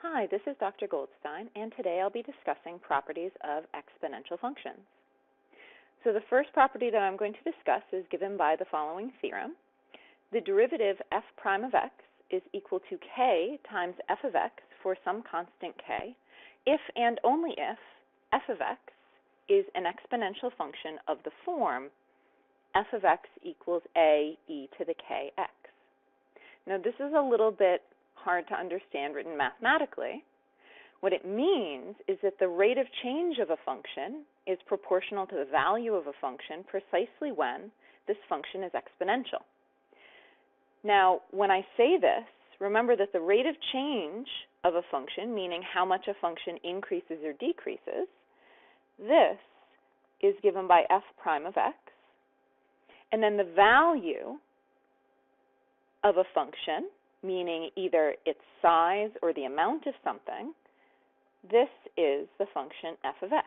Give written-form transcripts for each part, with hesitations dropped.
Hi, this is Dr. Goldstein, and today I'll be discussing properties of exponential functions. So the first property that I'm going to discuss is given by the following theorem. The derivative f prime of x is equal to k times f of x for some constant k, if and only if f of x is an exponential function of the form f of x equals a e to the kx. Now this is a little bit hard to understand written mathematically. What it means is that the rate of change of a function is proportional to the value of a function precisely when this function is exponential. Now, when I say this, remember that the rate of change of a function, meaning how much a function increases or decreases, this is given by f prime of x, and then the value of a function, meaning either its size or the amount of something, this is the function f of x.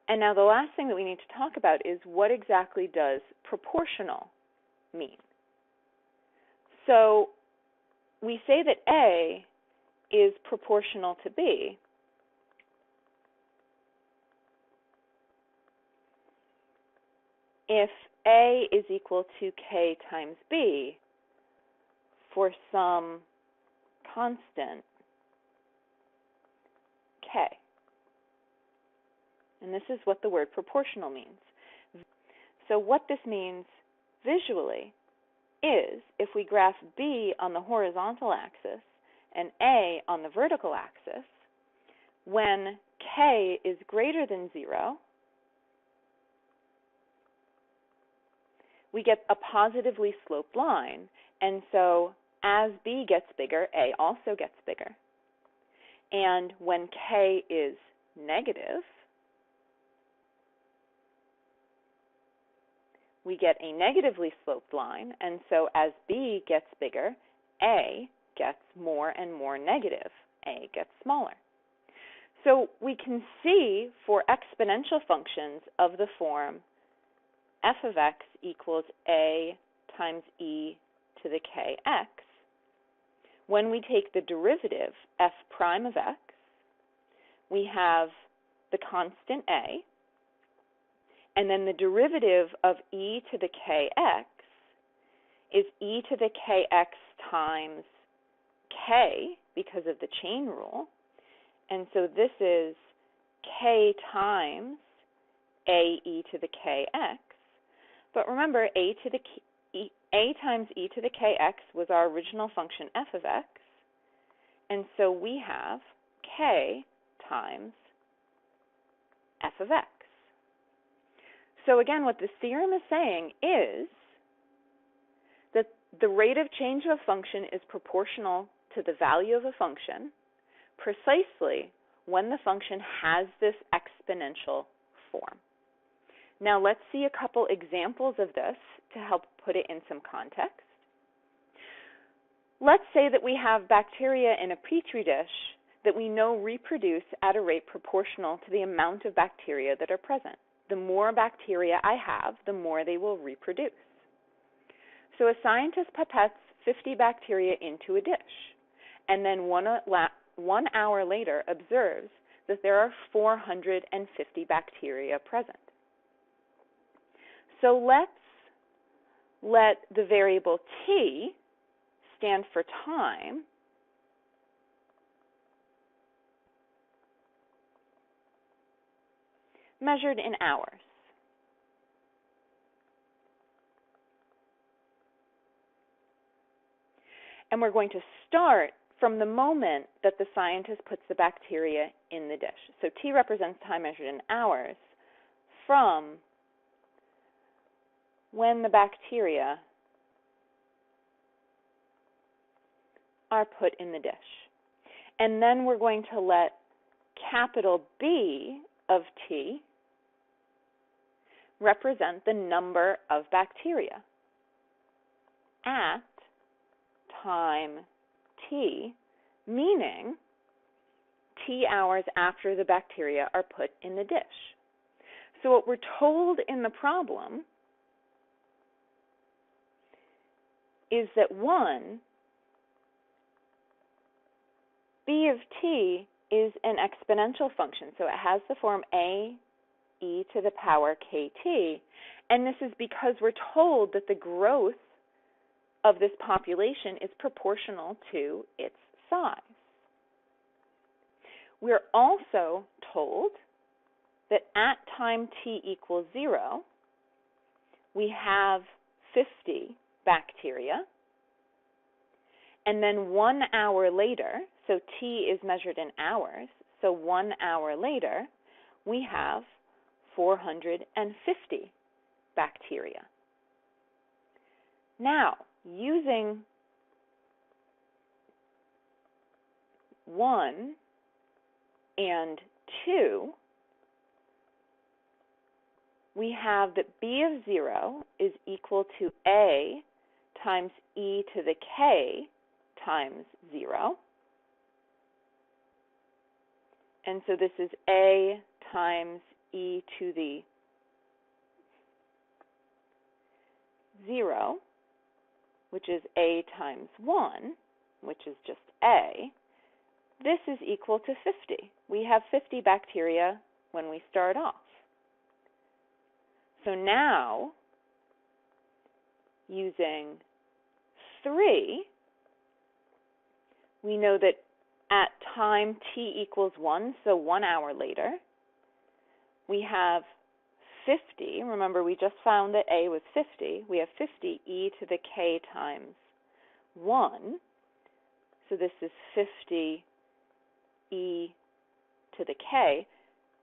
And now the last thing that we need to talk about is what exactly does proportional mean? So we say that A is proportional to B if A is equal to K times B for some constant K. And this is what the word proportional means. So what this means visually is if we graph B on the horizontal axis and A on the vertical axis, when K is greater than 0, we get a positively sloped line. And so as B gets bigger, A also gets bigger. And when K is negative, we get a negatively sloped line. And so as B gets bigger, A gets more and more negative. A gets smaller. So we can see for exponential functions of the form f of x equals a times e to the kx, when we take the derivative f prime of x, we have the constant a, and then the derivative of e to the kx is e to the kx times k because of the chain rule, and so this is k times a e to the kx. But remember, a times e to the kx was our original function f of x, and so we have k times f of x. So again, what this theorem is saying is that the rate of change of a function is proportional to the value of a function precisely when the function has this exponential form. Now let's see a couple examples of this to help put it in some context. Let's say that we have bacteria in a petri dish that we know reproduce at a rate proportional to the amount of bacteria that are present. The more bacteria I have, the more they will reproduce. So a scientist pipettes 50 bacteria into a dish, and then 1 hour later observes that there are 450 bacteria present. So let's let the variable t stand for time, measured in hours. And we're going to start from the moment that the scientist puts the bacteria in the dish. So t represents time measured in hours from when the bacteria are put in the dish. And then we're going to let capital B of t represent the number of bacteria at time t, meaning t hours after the bacteria are put in the dish. So what we're told in the problem is that 1 b of t is an exponential function, so it has the form a e to the power kt, and this is because we're told that the growth of this population is proportional to its size. We're also told that at time t equals 0, we have 50 bacteria, and then 1 hour later, so t is measured in hours, so 1 hour later, we have 450 bacteria. Now, using 1 and 2, we have that b of 0 is equal to a times e to the k times 0. And so this is a times e to the 0, which is a times 1, which is just a. This is equal to 50. We have 50 bacteria when we start off. So now, using 3, we know that at time t equals 1, so 1 hour later, we have 50. Remember, we just found that a was 50. We have 50 e to the k times 1. So this is 50 e to the k.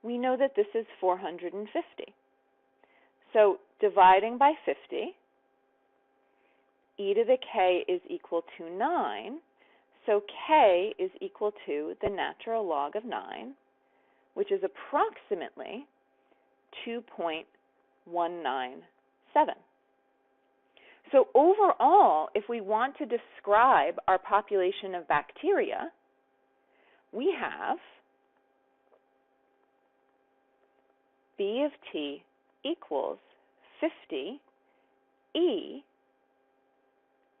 We know that this is 450. So dividing by 50, e to the k is equal to 9. So k is equal to the natural log of 9, which is approximately 2.197. So overall, if we want to describe our population of bacteria, we have b of t equals 50 e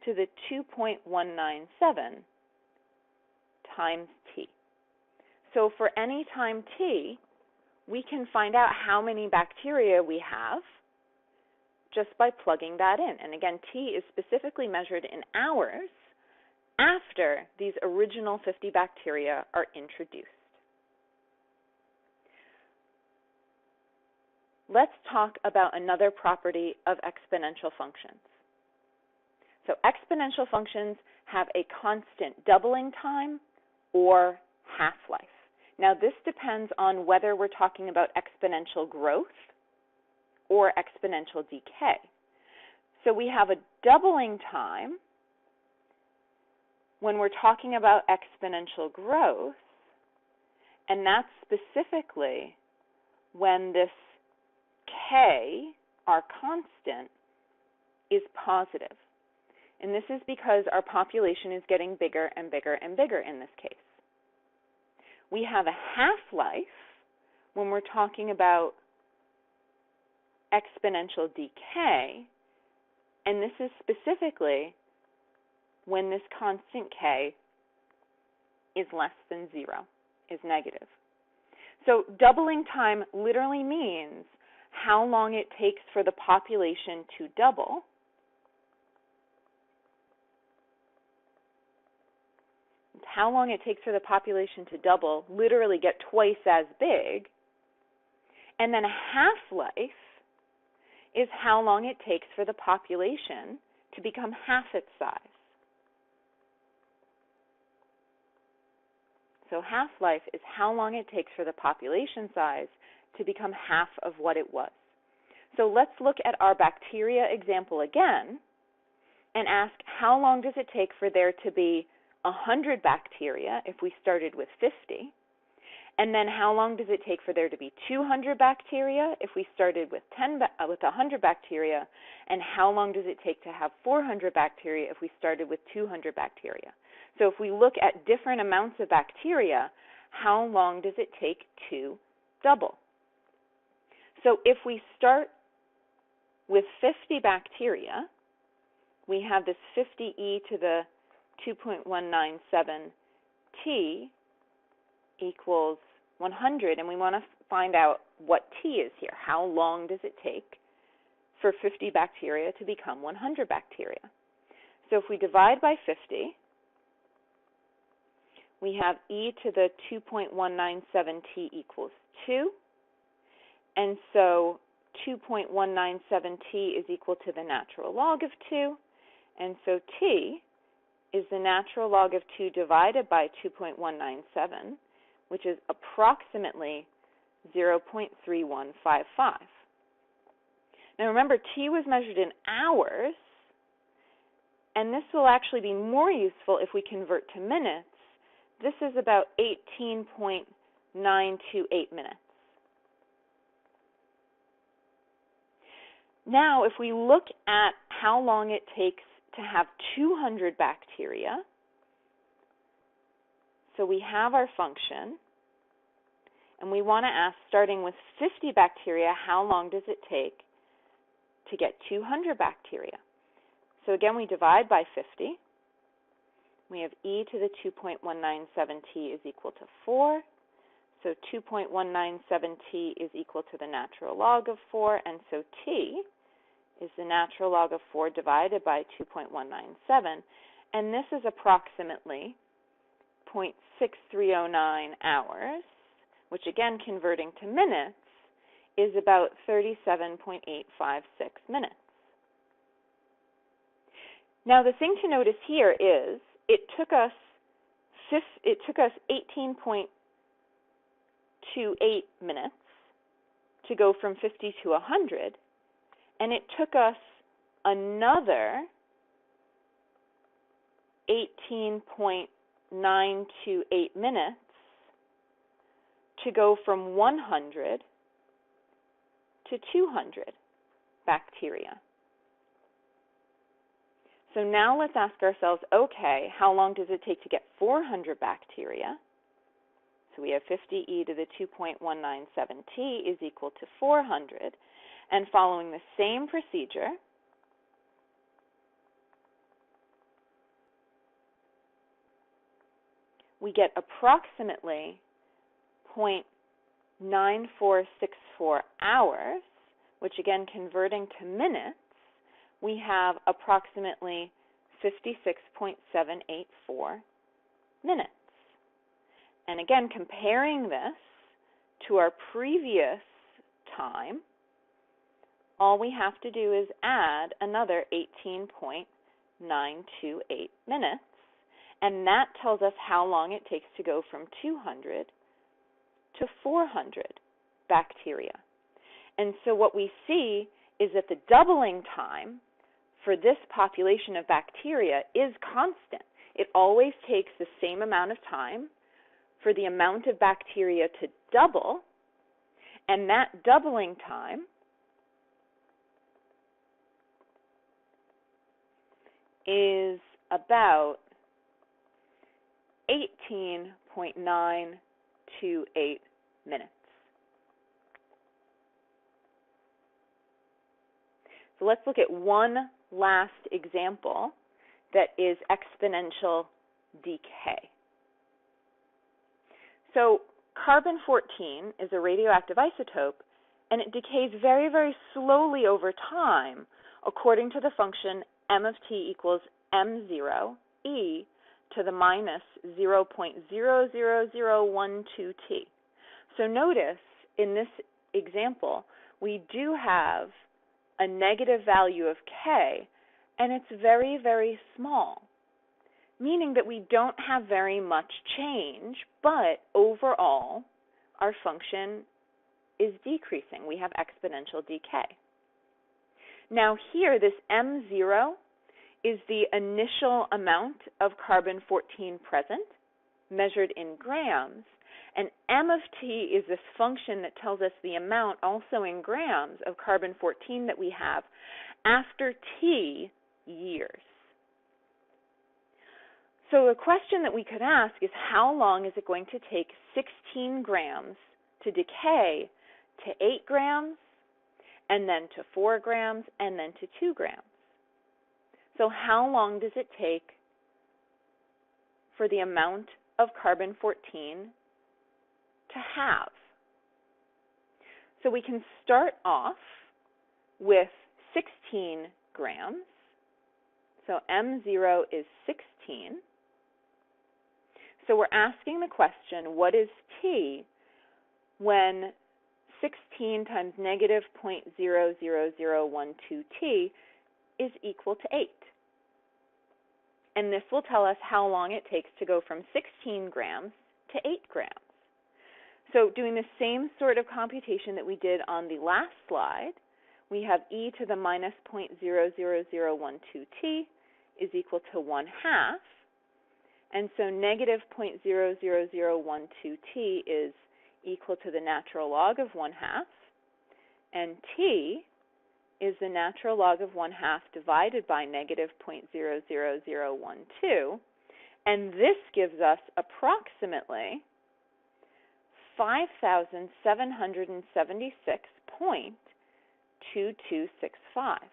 to the 2.197 times t. So for any time t, we can find out how many bacteria we have just by plugging that in. And again, t is specifically measured in hours after these original 50 bacteria are introduced. Let's talk about another property of exponential functions. So exponential functions have a constant doubling time or half-life. Now this depends on whether we're talking about exponential growth or exponential decay. So we have a doubling time when we're talking about exponential growth, and that's specifically when this k, our constant, is positive. And this is because our population is getting bigger and bigger and bigger in this case. We have a half-life when we're talking about exponential decay, and this is specifically when this constant k is less than 0, is negative. So doubling time literally means how long it takes for the population to double. How long it takes for the population to double, literally get twice as big. And then a half-life is how long it takes for the population to become half its size. So half-life is how long it takes for the population size to become half of what it was. So let's look at our bacteria example again and ask how long does it take for there to be 100 bacteria if we started with 50, and then how long does it take for there to be 200 bacteria if we started with 100 bacteria, and how long does it take to have 400 bacteria if we started with 200 bacteria? So if we look at different amounts of bacteria, how long does it take to double? So if we start with 50 bacteria, we have this 50e to the 2.197 T equals 100, and we want to find out what T is here. How long does it take for 50 bacteria to become 100 bacteria? So if we divide by 50, we have e to the 2.197t equals 2. And so 2.197t is equal to the natural log of 2. And so t is the natural log of 2 divided by 2.197, which is approximately 0.3155. Now remember, t was measured in hours, and this will actually be more useful if we convert to minutes. This is about 18.928 minutes. Now, if we look at how long it takes to have 200 bacteria, so we have our function, and we want to ask, starting with 50 bacteria, how long does it take to get 200 bacteria? So again, we divide by 50. We have e to the 2.197t is equal to 4. So 2.197t is equal to the natural log of 4, and so t is the natural log of 4 divided by 2.197, and this is approximately 0.6309 hours, which again, converting to minutes, is about 37.856 minutes. Now, the thing to notice here is it took us 18.28 minutes to go from 50 to 100, and it took us another 18.928 minutes to go from 100 to 200 bacteria. So now let's ask ourselves, okay, how long does it take to get 400 bacteria? So we have 50e to the 2.197t is equal to 400. And following the same procedure, we get approximately 0.9464 hours, which again, converting to minutes, we have approximately 56.784 minutes. And again, comparing this to our previous time, all we have to do is add another 18.928 minutes, and that tells us how long it takes to go from 200 to 400 bacteria. And so what we see is that the doubling time for this population of bacteria is constant. It always takes the same amount of time for the amount of bacteria to double, and that doubling time is about 18.928 minutes. So let's look at one last example that is exponential decay. So carbon-14 is a radioactive isotope, and it decays very, very slowly over time according to the function m of t equals m0 e to the minus 0.00012t. So notice in this example, we do have a negative value of k, and it's very, very small, meaning that we don't have very much change, but overall, our function is decreasing. We have exponential decay. Now here, this M0 is the initial amount of carbon-14 present, measured in grams, and m of t is this function that tells us the amount, also in grams, of carbon-14 that we have after t years. So a question that we could ask is, how long is it going to take 16 grams to decay to 8 grams, and then to 4 grams, and then to 2 grams? So how long does it take for the amount of carbon-14 to have? So we can start off with 16 grams. So M0 is 16. So we're asking the question, what is T when 16 times negative 0.00012T is equal to 8? And this will tell us how long it takes to go from 16 grams to 8 grams. So doing the same sort of computation that we did on the last slide, we have e to the minus 0.00012t is equal to 1/2. And so negative 0.00012t is equal to the natural log of 1/2. And t is the natural log of 1/2 divided by negative 0.00012. And this gives us approximately 5,776.2265.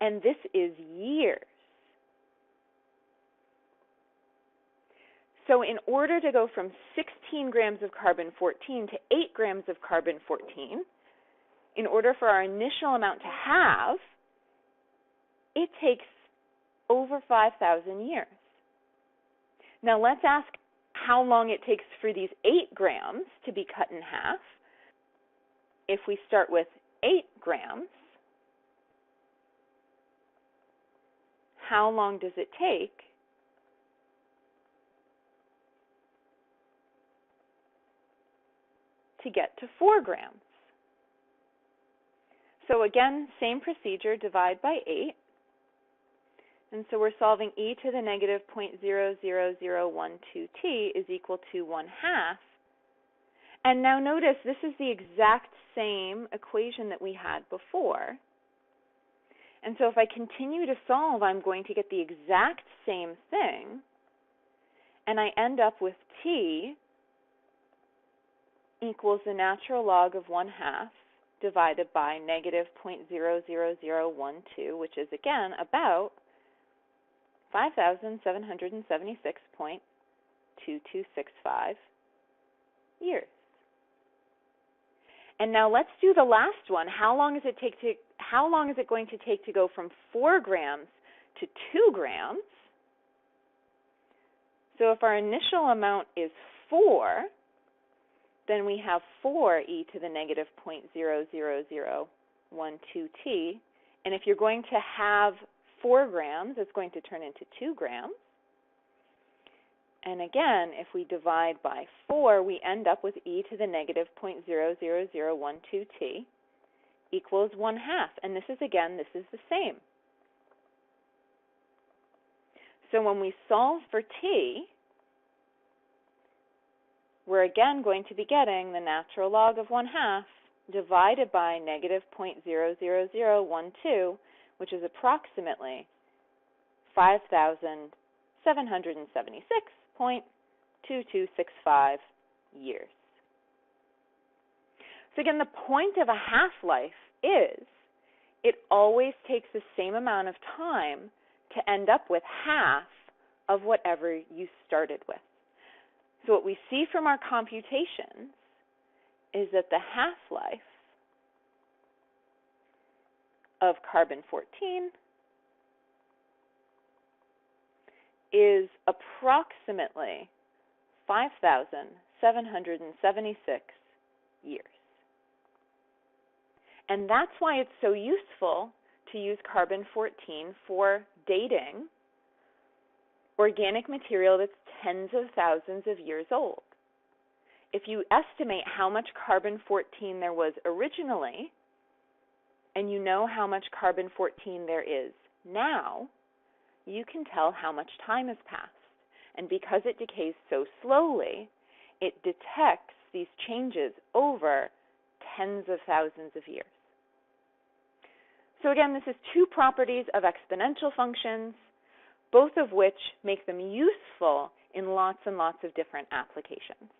And this is years. So in order to go from 16 grams of carbon-14 to 8 grams of carbon-14, in order for our initial amount to have, it takes over 5,000 years. Now let's ask how long it takes for these 8 grams to be cut in half. If we start with 8 grams, how long does it take to get to 4 grams? So again, same procedure, divide by 8. And so we're solving e to the negative 0.00012t is equal to 1/2. And now notice this is the exact same equation that we had before. And so if I continue to solve, I'm going to get the exact same thing. And I end up with t equals the natural log of 1/2 divided by negative 0.00012, which is again about 5,776.2265 years. And now let's do the last one. How long is it going to take to go from 4 grams to 2 grams? So if our initial amount is 4, then we have 4 e to the negative 0.00012t. And if you're going to have 4 grams, it's going to turn into 2 grams. And again, if we divide by 4, we end up with e to the negative 0.00012t equals 1/2. And this is the same. So when we solve for t, we're again going to be getting the natural log of 1/2 divided by negative 0.00012, which is approximately 5,776.2265 years. So again, the point of a half-life is it always takes the same amount of time to end up with half of whatever you started with. So what we see from our computations is that the half-life of carbon-14 is approximately 5,776 years. And that's why it's so useful to use carbon-14 for dating organic material that's tens of thousands of years old. If you estimate how much carbon-14 there was originally, and you know how much carbon-14 there is now, you can tell how much time has passed. And because it decays so slowly, it detects these changes over tens of thousands of years. So again, this is 2 properties of exponential functions, both of which make them useful in lots and lots of different applications.